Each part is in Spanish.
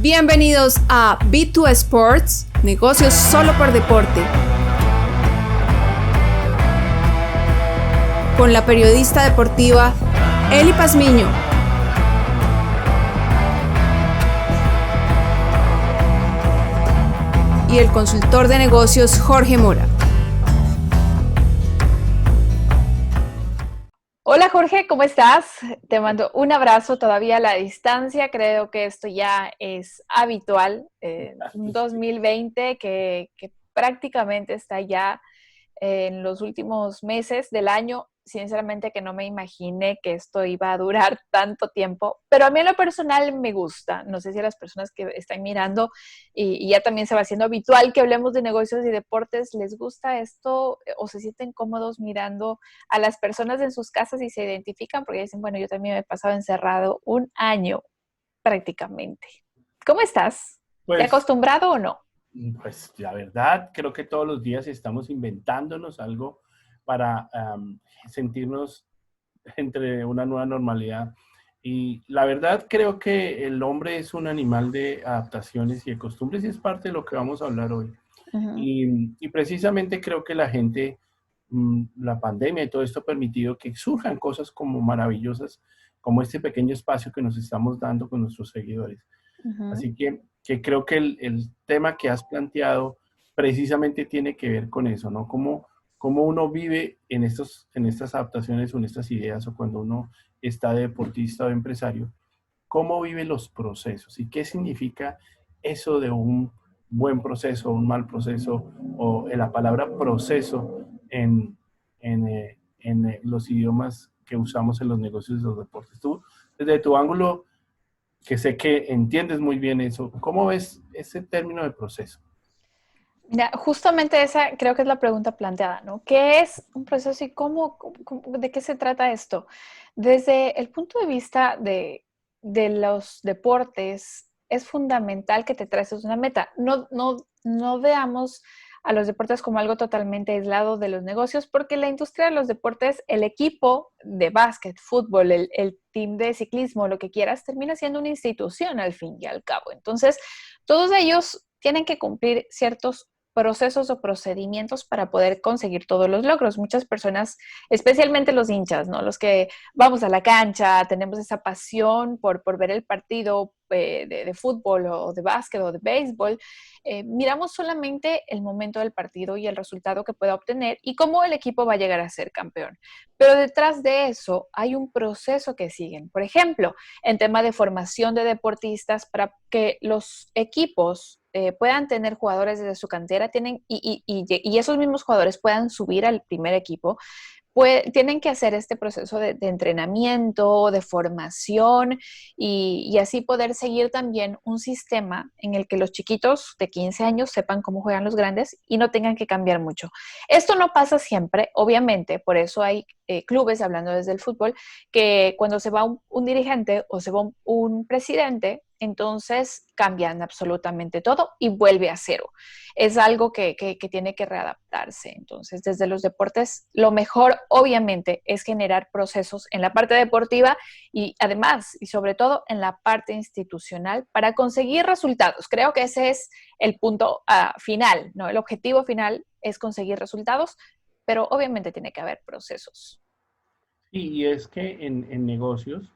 Bienvenidos a B2 Sports, negocios solo por deporte. Con la periodista deportiva Eli Pazmiño. Y el consultor de negocios Jorge Mora. Hola Jorge, ¿cómo estás? Te mando un abrazo todavía a la distancia. Creo que esto ya es habitual. Un 2020 que prácticamente está ya en los últimos meses del año. Sinceramente que no me imaginé que esto iba a durar tanto tiempo, pero a mí en lo personal me gusta. No sé si a las personas que están mirando y ya también se va haciendo habitual que hablemos de negocios y deportes, les gusta esto o se sienten cómodos mirando a las personas en sus casas y se identifican porque dicen, bueno, yo también me he pasado encerrado un año prácticamente. ¿Cómo estás? ¿Te has Pues, acostumbrado o no? pues la verdad, creo que todos los días estamos inventándonos algo para sentirnos entre una nueva normalidad. Y la verdad, creo que el hombre es un animal de adaptaciones y de costumbres y es parte de lo que vamos a hablar hoy. Ujú. Y precisamente creo que la gente, la pandemia y todo esto ha permitido que surjan cosas como maravillosas, como este pequeño espacio que nos estamos dando con nuestros seguidores. Ujú. Así que creo que el tema que has planteado precisamente tiene que ver con eso, ¿no? Cómo uno vive en estas adaptaciones o en estas ideas, o cuando uno está de deportista o de empresario, cómo vive los procesos y qué significa eso de un buen proceso, un mal proceso, o la palabra proceso en los idiomas que usamos en los negocios de los deportes. Tú, desde tu ángulo, que sé que entiendes muy bien eso. ¿Cómo ves ese término de proceso? Mira, justamente esa creo que es la pregunta planteada, ¿no? ¿Qué es un proceso y de qué se trata esto? Desde el punto de vista de los deportes, es fundamental que te traces una meta. No veamos a los deportes como algo totalmente aislado de los negocios, porque la industria de los deportes, el equipo de básquet, fútbol, el team de ciclismo, lo que quieras, termina siendo una institución al fin y al cabo. Entonces, todos ellos tienen que cumplir ciertos procesos o procedimientos para poder conseguir todos los logros. Muchas personas, especialmente los hinchas, ¿no? Los que vamos a la cancha, tenemos esa pasión por ver el partido de fútbol o de básquet o de béisbol, miramos solamente el momento del partido y el resultado que pueda obtener y cómo el equipo va a llegar a ser campeón. Pero detrás de eso hay un proceso que siguen. Por ejemplo, en tema de formación de deportistas para que los equipos puedan tener jugadores desde su cantera y esos mismos jugadores puedan subir al primer equipo, pues, tienen que hacer este proceso de entrenamiento, de formación y así poder seguir también un sistema en el que los chiquitos de 15 años sepan cómo juegan los grandes y no tengan que cambiar mucho. Esto no pasa siempre, obviamente, por eso hay clubes, hablando desde el fútbol, que cuando se va un dirigente o se va un presidente, entonces cambian absolutamente todo y vuelve a cero. Es algo que tiene que readaptarse. Entonces, desde los deportes, lo mejor obviamente es generar procesos en la parte deportiva y además y sobre todo en la parte institucional para conseguir resultados. Creo que ese es el punto final, ¿no? El objetivo final es conseguir resultados, pero obviamente tiene que haber procesos. Y es que en negocios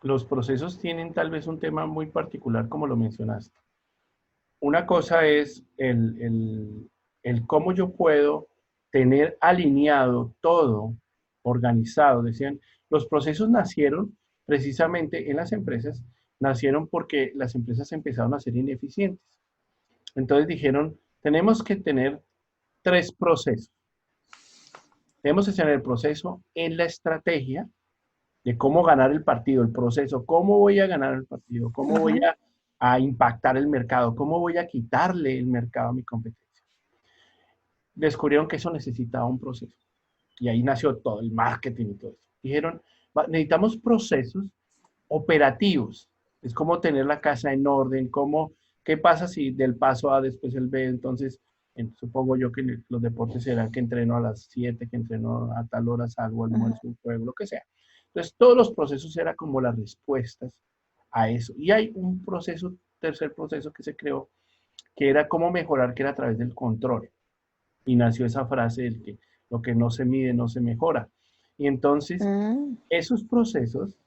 los procesos tienen tal vez un tema muy particular, como lo mencionaste. Una cosa es el cómo yo puedo tener alineado todo, organizado. Decían, los procesos nacieron precisamente en las empresas, nacieron porque las empresas empezaron a ser ineficientes. Entonces dijeron, tenemos que tener tres procesos. Tenemos que tener el proceso en la estrategia de cómo ganar el partido, el proceso, cómo voy a ganar el partido, cómo voy Ujú. a impactar el mercado, cómo voy a quitarle el mercado a mi competencia. Descubrieron que eso necesitaba un proceso. Y ahí nació todo el marketing y todo eso. Dijeron, necesitamos procesos operativos. Es como tener la casa en orden, qué pasa si del paso A después el B, entonces supongo yo que los deportes serán que entreno a las 7, que entreno a tal hora, salgo, Ujú. almuerzo, juego, lo que sea. Entonces todos los procesos eran como las respuestas a eso. Y hay un proceso tercer proceso que se creó, que era cómo mejorar, que era a través del control. Y nació esa frase del que lo que no se mide no se mejora. Y entonces, Mm. esos procesos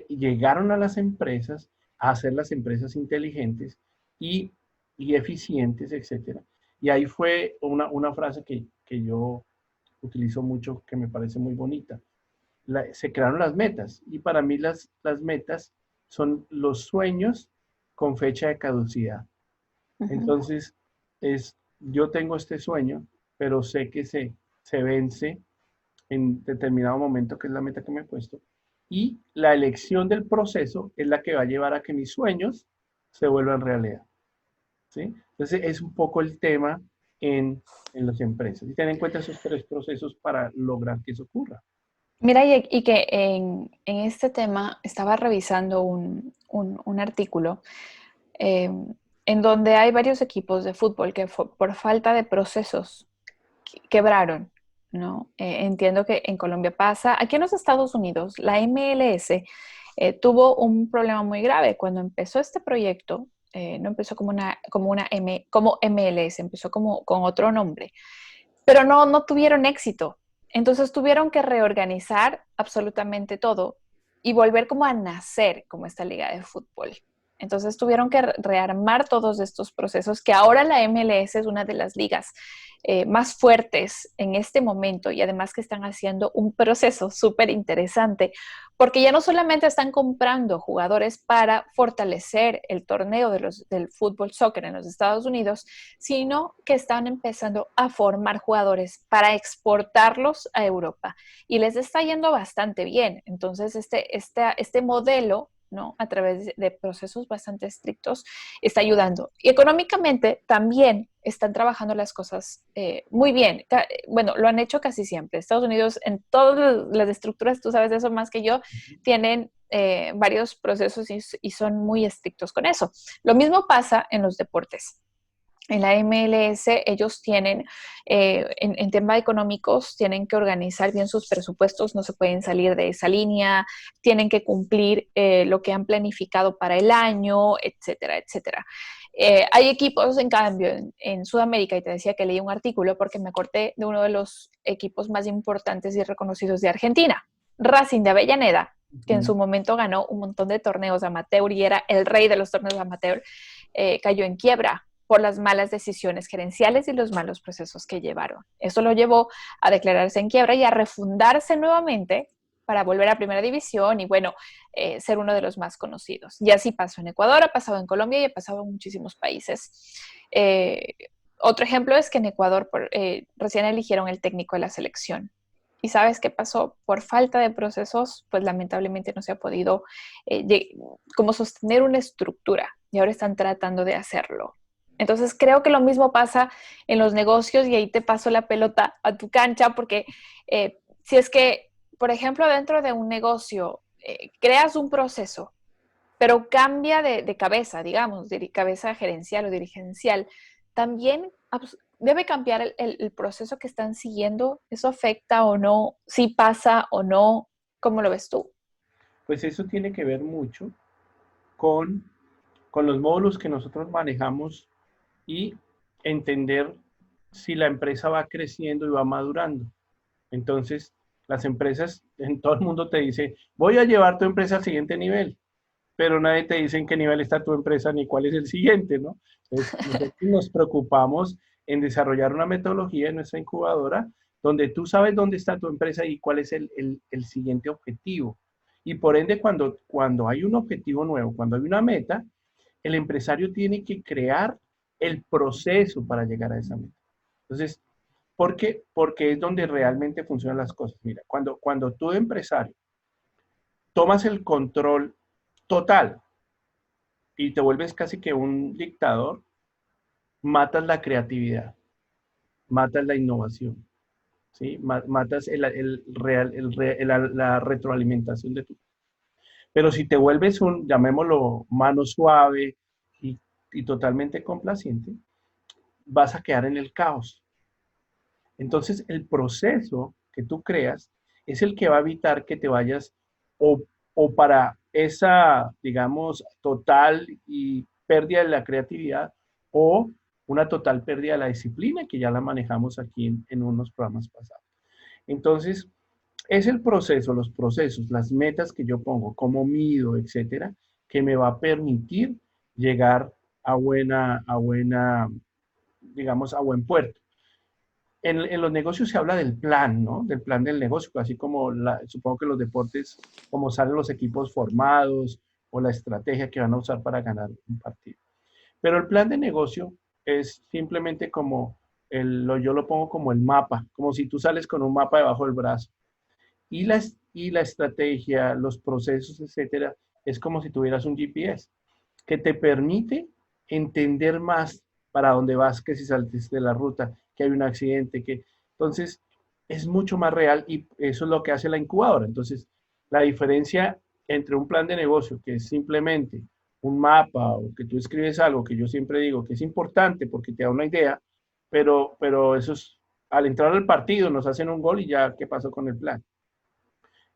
llegaron a las empresas a hacer las empresas inteligentes y, y eficientes, etcétera. Y ahí fue una frase que yo utilizo mucho, que me parece muy bonita. Se crearon las metas y para mí las metas son los sueños con fecha de caducidad. Ujú. Entonces, yo tengo este sueño, pero sé que se vence en determinado momento, que es la meta que me he puesto, y la elección del proceso es la que va a llevar a que mis sueños se vuelvan realidad. ¿Sí? Entonces, es un poco el tema en las empresas. Y ten en cuenta esos tres procesos para lograr que eso ocurra. Mira, y que en este tema estaba revisando un artículo eh, en donde hay varios equipos de fútbol que por falta de procesos quebraron, ¿no? Entiendo que en Colombia pasa. Aquí en los Estados Unidos, la MLS tuvo un problema muy grave. Cuando empezó este proyecto, no empezó como MLS, empezó con otro nombre, pero no tuvieron éxito. Entonces tuvieron que reorganizar absolutamente todo y volver como a nacer como esta liga de fútbol. Entonces tuvieron que rearmar todos estos procesos, que ahora la MLS es una de las ligas más fuertes en este momento y además que están haciendo un proceso súper interesante porque ya no solamente están comprando jugadores para fortalecer el torneo del fútbol soccer en los Estados Unidos, sino que están empezando a formar jugadores para exportarlos a Europa y les está yendo bastante bien. Entonces este modelo, ¿no? A través de procesos bastante estrictos, está ayudando. Y económicamente también están trabajando las cosas muy bien. Bueno, lo han hecho casi siempre. Estados Unidos, en todas las estructuras, tú sabes de eso más que yo, tienen varios procesos y son muy estrictos con eso. Lo mismo pasa en los deportes. En la MLS ellos tienen, en temas económicos, tienen que organizar bien sus presupuestos, no se pueden salir de esa línea, tienen que cumplir lo que han planificado para el año, etcétera, etcétera. Hay equipos, en cambio, en Sudamérica, y te decía que leí un artículo porque me acordé de uno de los equipos más importantes y reconocidos de Argentina, Racing de Avellaneda, que en su momento ganó un montón de torneos amateur y era el rey de los torneos amateur, cayó en quiebra por las malas decisiones gerenciales y los malos procesos que llevaron. Eso lo llevó a declararse en quiebra y a refundarse nuevamente para volver a primera división y, bueno, ser uno de los más conocidos. Y así pasó en Ecuador, ha pasado en Colombia y ha pasado en muchísimos países. Otro ejemplo es que en Ecuador recién eligieron el técnico de la selección. ¿Y sabes qué pasó? Por falta de procesos, pues lamentablemente no se ha podido como sostener una estructura y ahora están tratando de hacerlo. Entonces creo que lo mismo pasa en los negocios y ahí te paso la pelota a tu cancha porque si es que, por ejemplo, dentro de un negocio creas un proceso, pero cambia de cabeza, digamos, de cabeza gerencial o dirigencial, también debe cambiar el proceso que están siguiendo. ¿Eso afecta o no? ¿Sí pasa o no? ¿Cómo lo ves tú? Pues eso tiene que ver mucho con, con los módulos que nosotros manejamos y entender si la empresa va creciendo y va madurando. Entonces, las empresas, en todo el mundo te dice, voy a llevar tu empresa al siguiente nivel, pero nadie te dice en qué nivel está tu empresa ni cuál es el siguiente, ¿no? Entonces, nosotros nos preocupamos en desarrollar una metodología en nuestra incubadora donde tú sabes dónde está tu empresa y cuál es el siguiente objetivo. Y por ende, cuando hay un objetivo nuevo, cuando hay una meta, el empresario tiene que crear el proceso para llegar a esa meta. Entonces, ¿por qué? Porque es donde realmente funcionan las cosas. Mira, cuando tú, empresario, tomas el control total y te vuelves casi que un dictador, matas la creatividad, matas la innovación, ¿sí? Matas la retroalimentación de tu. Pero si te vuelves llamémoslo, mano suave y totalmente complaciente, vas a quedar en el caos. Entonces, el proceso que tú creas es el que va a evitar que te vayas o para esa, digamos, total y pérdida de la creatividad o una total pérdida de la disciplina, que ya la manejamos aquí en unos programas pasados. Entonces, es el proceso, los procesos, las metas que yo pongo, cómo mido, etcétera, que me va a permitir llegar digamos, a buen puerto. En los negocios se habla del plan, ¿no? Del plan del negocio, así como supongo que los deportes, como salen los equipos formados o la estrategia que van a usar para ganar un partido. Pero el plan de negocio es simplemente como, yo lo pongo como el mapa, como si tú sales con un mapa debajo del brazo. Y la estrategia, los procesos, etcétera, es como si tuvieras un GPS que te permite entender más para dónde vas, que si saltiste de la ruta, que hay un accidente, entonces es mucho más real y eso es lo que hace la incubadora. Entonces, la diferencia entre un plan de negocio, que es simplemente un mapa o que tú escribes algo, que yo siempre digo que es importante porque te da una idea, pero eso es, al entrar al partido nos hacen un gol y ya, ¿qué pasó con el plan?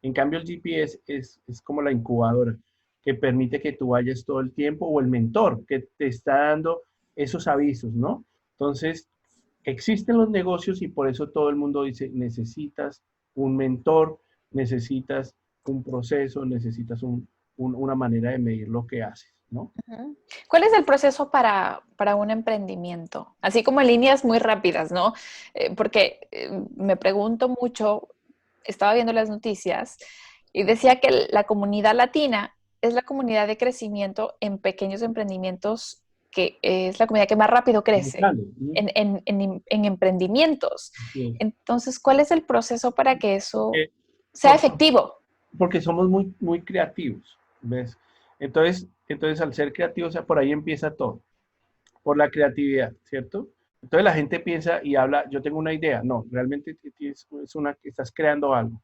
En cambio, el GPS es como la incubadora que permite que tú vayas todo el tiempo, o el mentor que te está dando esos avisos, ¿no? Entonces, existen los negocios y por eso todo el mundo dice, necesitas un mentor, necesitas un proceso, necesitas una manera de medir lo que haces, ¿no? ¿Cuál es el proceso para un emprendimiento? Así como en líneas muy rápidas, ¿no? Porque me pregunto mucho, estaba viendo las noticias y decía que la comunidad latina es la comunidad de crecimiento en pequeños emprendimientos, que es la comunidad que más rápido crece en emprendimientos. Sí. Entonces, ¿cuál es el proceso para que eso sea Porque efectivo? Porque somos muy, muy creativos, ¿ves? Entonces, al ser creativos, o sea, por ahí empieza todo, por la creatividad, ¿cierto? Entonces la gente piensa y habla, yo tengo una idea. No, realmente estás creando algo.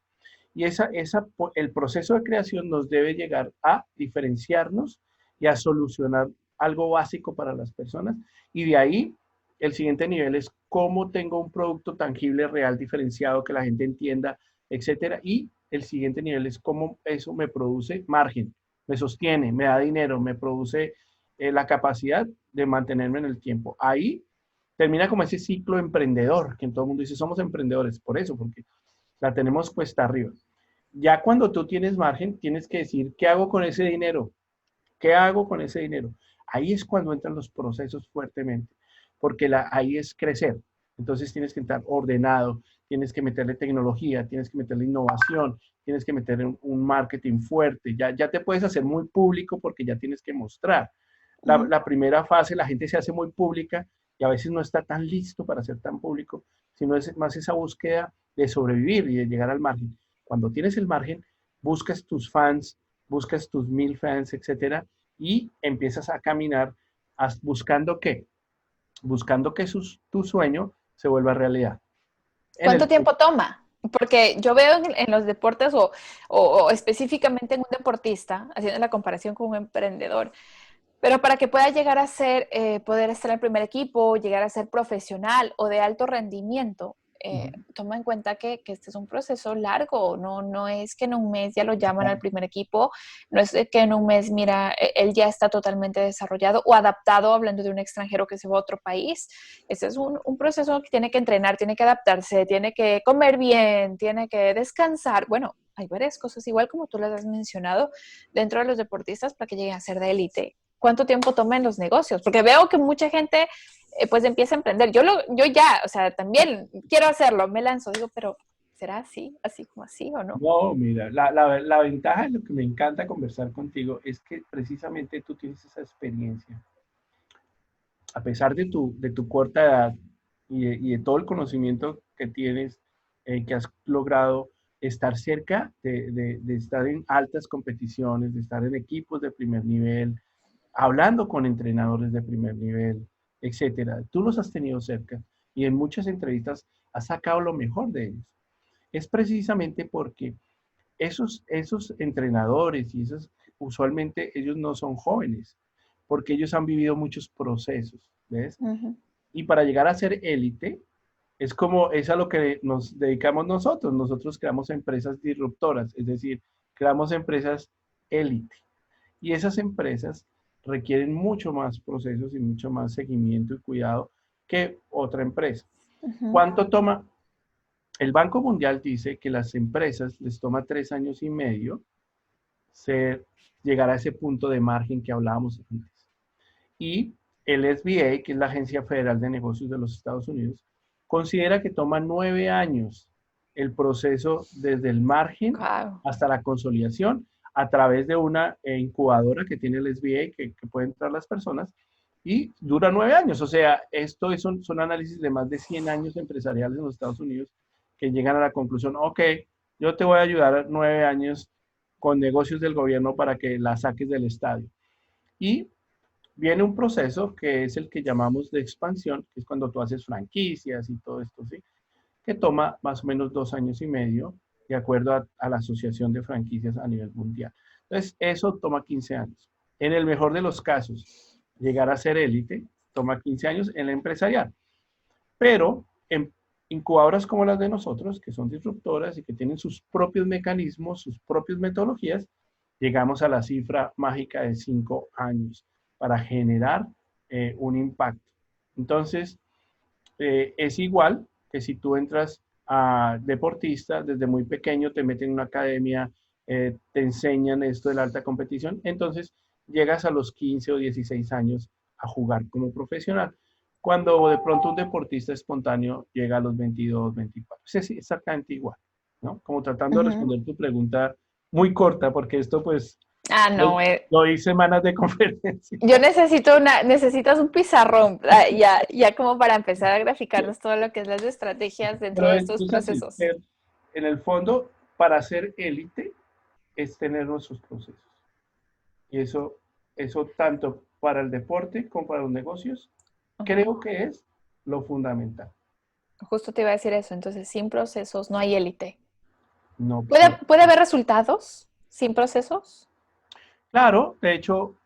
Y el proceso de creación nos debe llegar a diferenciarnos y a solucionar algo básico para las personas. Y de ahí, el siguiente nivel es cómo tengo un producto tangible, real, diferenciado, que la gente entienda, etcétera. Y el siguiente nivel es cómo eso me produce margen, me sostiene, me da dinero, me produce la capacidad de mantenerme en el tiempo. Ahí termina como ese ciclo emprendedor, que todo el mundo dice, somos emprendedores, por eso, porque la tenemos cuesta arriba. Ya cuando tú tienes margen, tienes que decir, ¿qué hago con ese dinero? ¿Qué hago con ese dinero? Ahí es cuando entran los procesos fuertemente, porque ahí es crecer. Entonces tienes que estar ordenado, tienes que meterle tecnología, tienes que meterle innovación, tienes que meterle un marketing fuerte. Ya te puedes hacer muy público porque ya tienes que mostrar. La primera fase, la gente se hace muy pública y a veces no está tan listo para ser tan público, sino es más esa búsqueda de sobrevivir y de llegar al margen. Cuando tienes el margen, buscas tus fans, buscas tus 1000 fans, etcétera, y empiezas a caminar buscando qué? Buscando que tu sueño se vuelva realidad. ¿Cuánto tiempo toma? Porque yo veo en los deportes o específicamente en un deportista, haciendo la comparación con un emprendedor, pero para que pueda llegar a ser, poder estar en el primer equipo, llegar a ser profesional o de alto rendimiento, toma en cuenta que este es un proceso largo, no es que en un mes ya lo llaman al primer equipo, no es que en un mes, mira, él ya está totalmente desarrollado o adaptado, hablando de un extranjero que se va a otro país. Este es un proceso que tiene que entrenar, tiene que adaptarse, tiene que comer bien, tiene que descansar. Bueno, hay varias cosas, igual como tú las has mencionado, dentro de los deportistas para que lleguen a ser de élite. ¿Cuánto tiempo toma en los negocios? Porque veo que mucha gente pues empieza a emprender. Yo ya, o sea, también quiero hacerlo, me lanzo, digo, pero ¿será así como así o no? No, mira, la ventaja de lo que me encanta conversar contigo es que precisamente tú tienes esa experiencia. A pesar de tu corta edad y de todo el conocimiento que tienes, que has logrado estar cerca de estar en altas competiciones, de estar en equipos de primer nivel, hablando con entrenadores de primer nivel, etcétera. Tú los has tenido cerca y en muchas entrevistas has sacado lo mejor de ellos. Es precisamente porque esos entrenadores y usualmente ellos no son jóvenes, porque ellos han vivido muchos procesos, ¿ves? Y para llegar a ser élite, es a lo que nos dedicamos nosotros. Nosotros creamos empresas disruptoras, es decir, creamos empresas élite. Y esas empresas requieren mucho más procesos y mucho más seguimiento y cuidado que otra empresa. ¿Cuánto toma? El Banco Mundial dice que las empresas les toma 3 años y medio llegar a ese punto de margen que hablábamos antes. Y el SBA, que es la Agencia Federal de Negocios de los Estados Unidos, considera que toma 9 años el proceso desde el margen hasta la consolidación a través de una incubadora que tiene el SBA, que pueden entrar las personas, y dura 9 años. O sea, esto son análisis de más de 100 años empresariales en los Estados Unidos que llegan a la conclusión, ok, yo te voy a ayudar 9 años con negocios del gobierno para que la saques del estadio. Y viene un proceso que es el que llamamos de expansión, que es cuando tú haces franquicias y todo esto, ¿sí? Que toma más o menos 2 años y medio, de acuerdo a la Asociación de Franquicias a nivel mundial. Entonces, eso toma 15 años. En el mejor de los casos, llegar a ser élite toma 15 años en la empresarial. Pero en incubadoras como las de nosotros, que son disruptoras y que tienen sus propios mecanismos, sus propias metodologías, llegamos a la cifra mágica de 5 años para generar un impacto. Entonces, es igual que si tú entras a deportista, desde muy pequeño te meten en una academia, te enseñan esto de la alta competición, entonces llegas a los 15 o 16 años a jugar como profesional. Cuando de pronto un deportista espontáneo llega a los 22, 24. Es exactamente igual, ¿no? Como tratando de responder tu pregunta muy corta, porque esto pues... no, lo hice semanas de conferencia. Yo necesitas un pizarrón, ya como para empezar a graficarnos todo lo que es las estrategias dentro de estos procesos. En el fondo, para ser élite, es tener nuestros procesos. Y eso tanto para el deporte como para los negocios, creo que es lo fundamental. Justo te iba a decir eso, entonces sin procesos no hay élite. No, ¿Puede haber resultados sin procesos? Claro, de hecho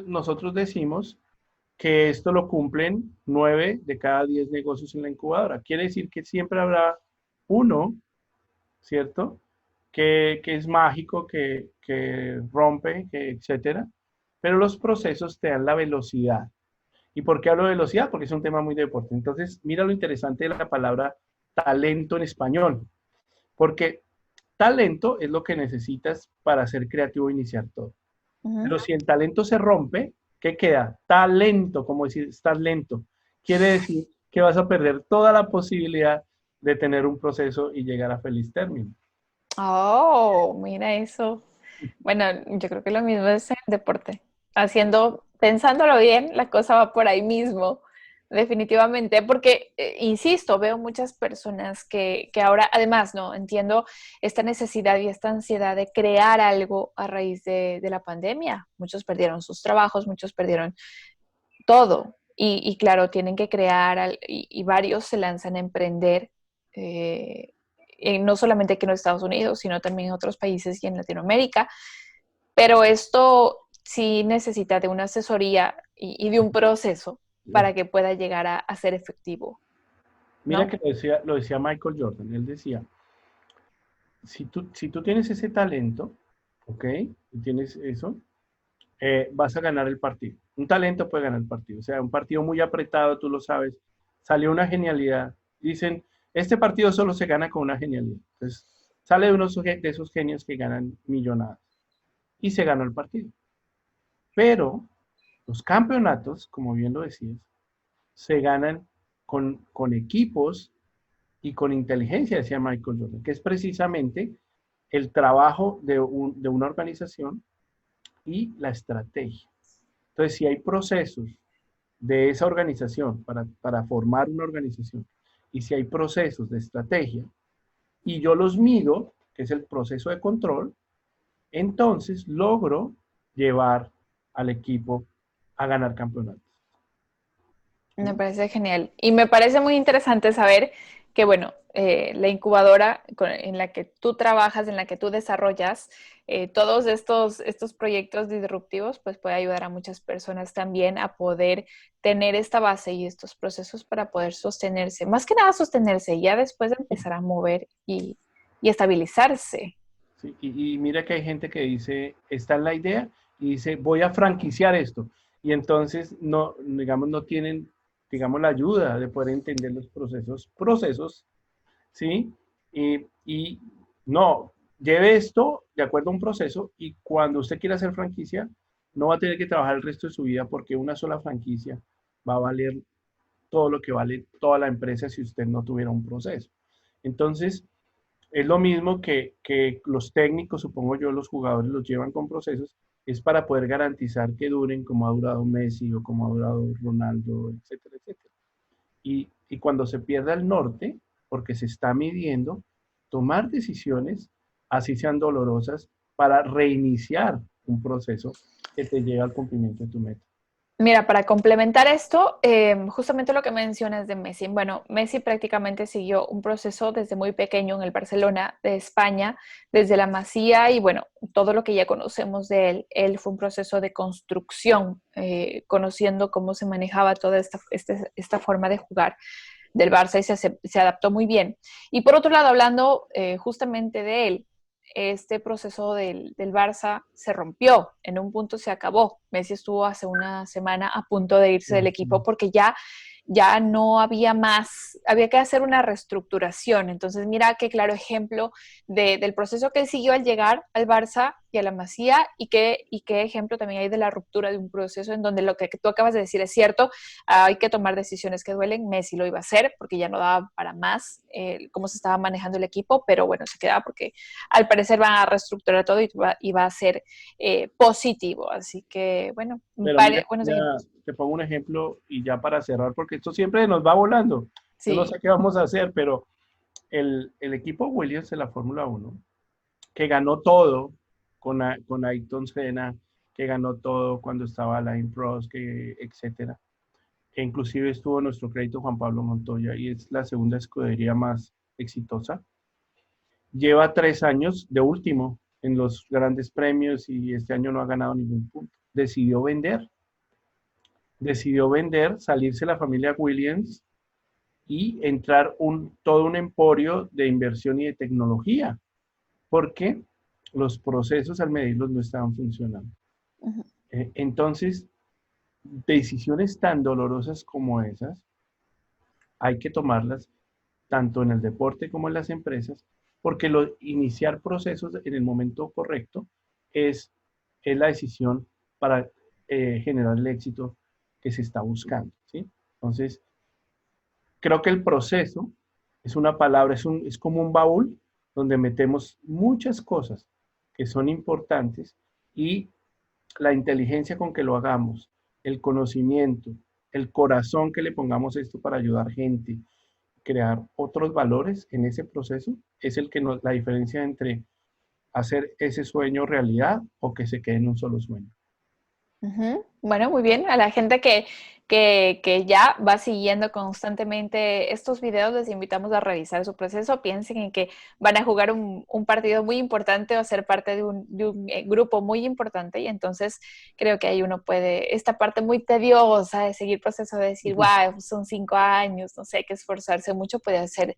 nosotros decimos que esto lo cumplen 9 de cada 10 negocios en la incubadora. Quiere decir que siempre habrá uno, ¿cierto? Que es mágico, que rompe, etcétera. Pero los procesos te dan la velocidad. ¿Y por qué hablo de velocidad? Porque es un tema muy de deporte. Entonces, mira lo interesante de la palabra talento en español. Porque talento es lo que necesitas para ser creativo e iniciar todo. Pero si el talento se rompe, ¿qué queda? Talento, como decir, estás lento. Quiere decir que vas a perder toda la posibilidad de tener un proceso y llegar a feliz término. Oh, mira eso. Bueno, yo creo que lo mismo es en deporte. Pensándolo bien, la cosa va por ahí mismo, definitivamente, porque, insisto, veo muchas personas que ahora, además, ¿no? Entiendo esta necesidad y esta ansiedad de crear algo a raíz de la pandemia. Muchos perdieron sus trabajos, muchos perdieron todo. Y claro, tienen que crear, y varios se lanzan a emprender, no solamente aquí en los Estados Unidos, sino también en otros países y en Latinoamérica. Pero esto sí necesita de una asesoría y de un proceso para que pueda llegar a ser efectivo, ¿no? Mira que lo decía Michael Jordan. Él decía, si tú tienes ese talento, ¿ok? Y tienes eso, vas a ganar el partido. Un talento puede ganar el partido. O sea, un partido muy apretado, tú lo sabes. Salió una genialidad. Dicen, este partido solo se gana con una genialidad. Entonces, sale de esos genios que ganan millonadas. Y se ganó el partido. Pero los campeonatos, como bien lo decías, se ganan con equipos y con inteligencia, decía Michael Jordan, que es precisamente el trabajo de una organización y la estrategia. Entonces, si hay procesos de esa organización para formar una organización, y si hay procesos de estrategia, y yo los mido, que es el proceso de control, entonces logro llevar al equipo a ganar campeonatos. Me parece genial. Y me parece muy interesante saber que, bueno, la incubadora en la que tú trabajas, en la que tú desarrollas, todos estos proyectos disruptivos, pues puede ayudar a muchas personas también a poder tener esta base y estos procesos para poder sostenerse. Más que nada sostenerse y ya después de empezar a mover y estabilizarse. Sí, y mira que hay gente que dice, está en la idea y dice, voy a franquiciar esto. Y entonces no, digamos, no tienen, digamos, la ayuda de poder entender los procesos, ¿sí? Y no, lleve esto de acuerdo a un proceso y cuando usted quiera hacer franquicia, no va a tener que trabajar el resto de su vida porque una sola franquicia va a valer todo lo que vale toda la empresa si usted no tuviera un proceso. Entonces, es lo mismo que los técnicos, supongo yo, los jugadores los llevan con procesos, es para poder garantizar que duren como ha durado Messi o como ha durado Ronaldo, etcétera, etcétera. Y cuando se pierda el norte, porque se está midiendo, tomar decisiones, así sean dolorosas, para reiniciar un proceso que te lleve al cumplimiento de tu meta. Mira, para complementar esto, justamente lo que mencionas de Messi. Bueno, Messi prácticamente siguió un proceso desde muy pequeño en el Barcelona de España, desde la Masía y bueno, todo lo que ya conocemos de él. Él fue un proceso de construcción, conociendo cómo se manejaba toda esta forma de jugar del Barça y se adaptó muy bien. Y por otro lado, hablando justamente de él, este proceso del Barça se rompió, en un punto se acabó. Messi estuvo hace una semana a punto de irse del equipo porque ya no había más, había que hacer una reestructuración. Entonces, mira qué claro ejemplo del proceso que él siguió al llegar al Barça y a la Masía y qué ejemplo también hay de la ruptura de un proceso en donde lo que tú acabas de decir es cierto, hay que tomar decisiones que duelen. Messi lo iba a hacer porque ya no daba para más cómo se estaba manejando el equipo, pero bueno, se quedaba porque al parecer van a reestructurar todo y va a ser positivo. Así que, bueno, Pero mira, buenos ya ejemplos. te pongo un ejemplo y ya para cerrar, porque esto siempre nos va volando. Yo no Sí. sé qué vamos a hacer, pero el equipo Williams de la Fórmula 1, que ganó todo con Ayrton Senna, que ganó todo cuando estaba Alain Prost, etcétera, que inclusive estuvo nuestro crédito Juan Pablo Montoya y es la segunda escudería más exitosa. Lleva 3 años de último en los grandes premios y este año no ha ganado ningún punto. Decidió vender, salirse la familia Williams y entrar todo un emporio de inversión y de tecnología, porque los procesos al medirlos no estaban funcionando. Uh-huh. Entonces, decisiones tan dolorosas como esas hay que tomarlas tanto en el deporte como en las empresas, porque iniciar procesos en el momento correcto es la decisión para generar el éxito que se está buscando, ¿sí? Entonces, creo que el proceso es una palabra, es como un baúl donde metemos muchas cosas que son importantes y la inteligencia con que lo hagamos, el conocimiento, el corazón que le pongamos a esto para ayudar gente, crear otros valores en ese proceso, es el que la diferencia entre hacer ese sueño realidad o que se quede en un solo sueño. Uh-huh. Bueno, muy bien. A la gente que ya va siguiendo constantemente estos videos, les invitamos a revisar su proceso. Piensen en que van a jugar un partido muy importante o ser parte de un grupo muy importante. Y entonces creo que ahí uno puede, esta parte muy tediosa de seguir proceso, de decir, wow, son 5 años, no sé, hay que esforzarse mucho, puede ser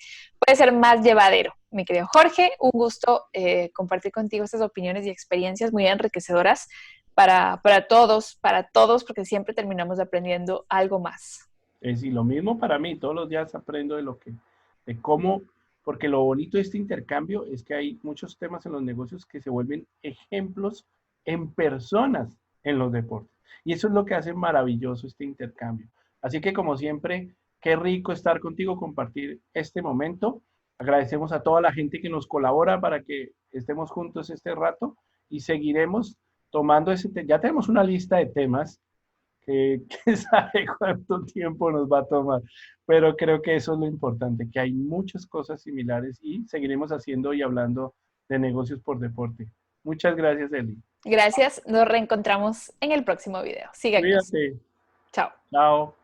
más llevadero. Mi querido Jorge, un gusto compartir contigo estas opiniones y experiencias muy enriquecedoras para todos, porque siempre terminamos aprendiendo algo más. Y lo mismo para mí, todos los días aprendo de cómo, porque lo bonito de este intercambio es que hay muchos temas en los negocios que se vuelven ejemplos en personas en los deportes. Y eso es lo que hace maravilloso este intercambio. Así que como siempre, qué rico estar contigo, compartir este momento. Agradecemos a toda la gente que nos colabora para que estemos juntos este rato y seguiremos tomando ya tenemos una lista de temas que sabe cuánto tiempo nos va a tomar, pero creo que eso es lo importante, que hay muchas cosas similares y seguiremos haciendo y hablando de negocios por deporte. Muchas gracias, Eli. Gracias, nos reencontramos en el próximo video. Síganos. Cuídate. Chao. Chao.